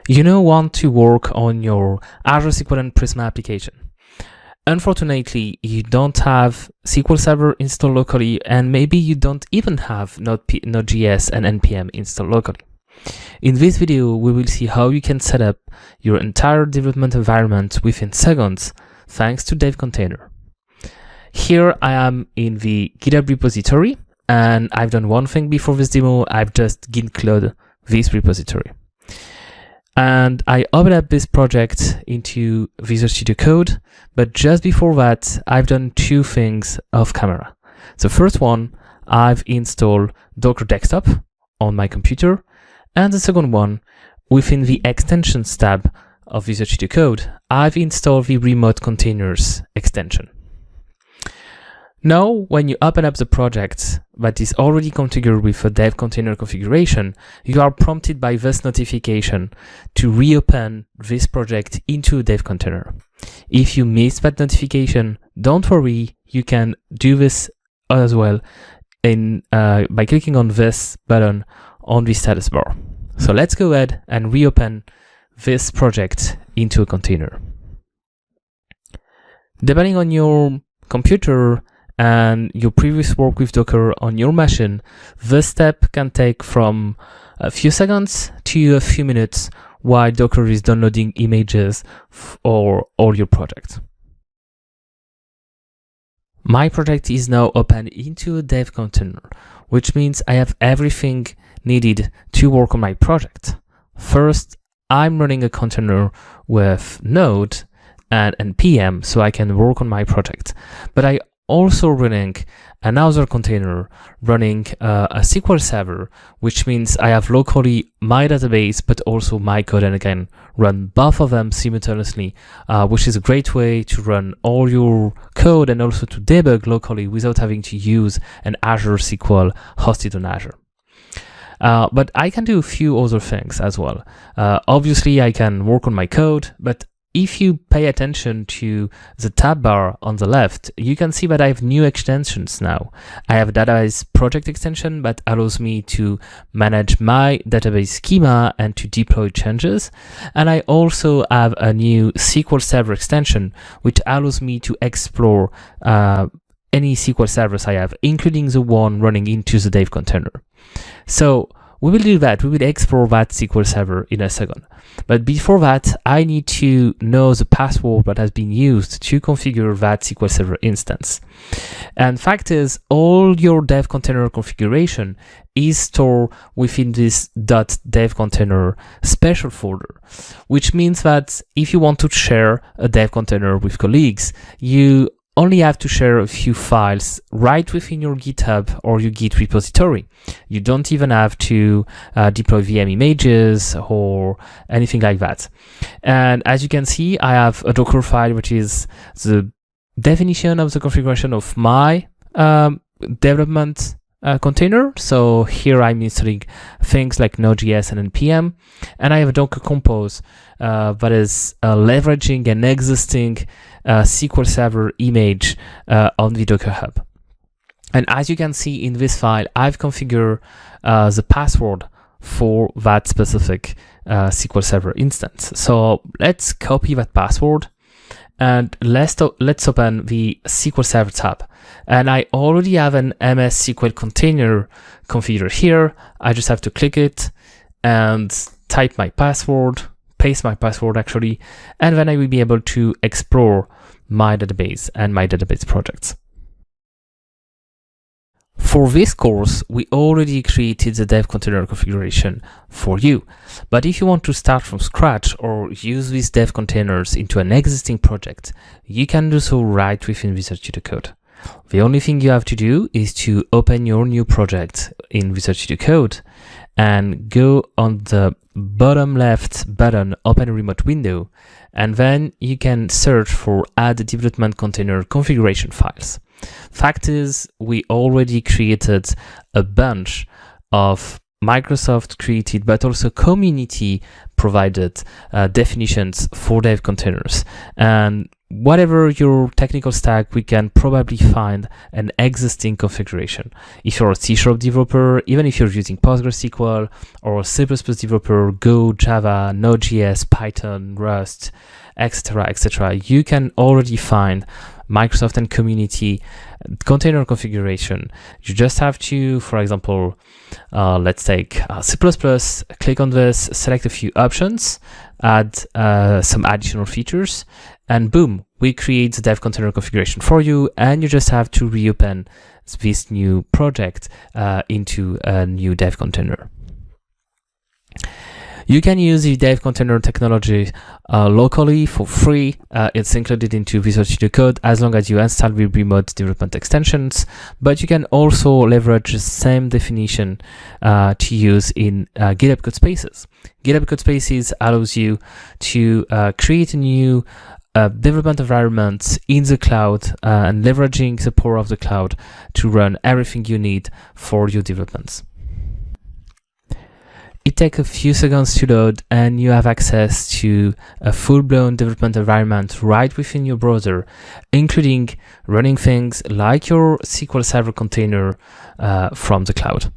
You now want to work on your Azure SQL and Prisma application. Unfortunately, you don't have SQL Server installed locally, and maybe you don't even have Node.Js and NPM installed locally. In this video, we will see how you can set up your entire development environment within seconds thanks to devContainer. Here I am in the GitHub repository, and I've done one thing before this demo. I've just git-cloned this repository. And I open up this project into Visual Studio Code, but just before that, I've done two things off camera. The first one, I've installed Docker Desktop on my computer, and the second one, within the Extensions tab of Visual Studio Code, I've installed the Remote Containers extension. Now, when you open up the project that is already configured with a devContainer configuration, you are prompted by this notification to reopen this project into a devContainer. If you missed that notification, don't worry, you can do this as well by clicking on this button on the status bar. So let's go ahead and reopen this project into a container. Depending on your computer and your previous work with Docker on your machine, this step can take from a few seconds to a few minutes while Docker is downloading images for all your projects. My project is now open into a devContainer, which means I have everything needed to work on my project. First, I'm running a container with Node and NPM so I can work on my project, but I also running another container running a SQL Server, which means I have locally my database, but also my code, and I can run both of them simultaneously, which is a great way to run all your code and also to debug locally without having to use an Azure SQL hosted on Azure. But I can do a few other things as well. Obviously, I can work on my code, but if you pay attention to the tab bar on the left, you can see that I have new extensions now. I have a database project extension that allows me to manage my database schema and to deploy changes. And I also have a new SQL Server extension, which allows me to explore any SQL servers I have, including the one running into the devContainer. So we will do that. We will explore that SQL Server in a second. But before that, I need to know the password that has been used to configure that SQL Server instance. And fact is, all your devContainer configuration is stored within this .devcontainer special folder, which means that if you want to share a devContainer with colleagues, you only have to share a few files right within your GitHub or your Git repository. You don't even have to deploy VM images or anything like that. And as you can see, I have a Docker file, which is the definition of the configuration of my development container. So here I'm installing things like Node.Js and NPM, and I have a Docker Compose that is leveraging an existing SQL Server image on the Docker Hub. And as you can see in this file, I've configured the password for that specific SQL Server instance. So let's copy that password and let's open the SQL Server tab. And I already have an MS SQL container configured here. I just have to click it and type my password, paste my password actually, and then I will be able to explore my database and my database projects. For this course, we already created the devContainer configuration for you. But if you want to start from scratch or use these devContainers into an existing project, you can do so right within Visual Studio Code. The only thing you have to do is to open your new project in Visual Studio Code and go on the bottom left button, open a remote window, and then you can search for add development container configuration files. Fact is, we already created a bunch of Microsoft created, but also community provided definitions for devContainers. And whatever your technical stack, we can probably find an existing configuration. If you're a C# developer, even if you're using PostgreSQL, or C++ developer, Go, Java, Node.Js, Python, Rust, etc., you can already find Microsoft and community container configuration. You just have to, for example, let's take C++, click on this, select a few options, add some additional features, and boom, we create the devContainer configuration for you, and you just have to reopen this new project into a new devContainer. You can use the devContainer technology locally for free. It's included into Visual Studio Code as long as you install the remote development extensions, but you can also leverage the same definition to use in GitHub Codespaces. GitHub Codespaces allows you to create a new development environment in the cloud and leveraging the power of the cloud to run everything you need for your developments. It takes a few seconds to load, and you have access to a full-blown development environment right within your browser, including running things like your SQL Server container from the cloud.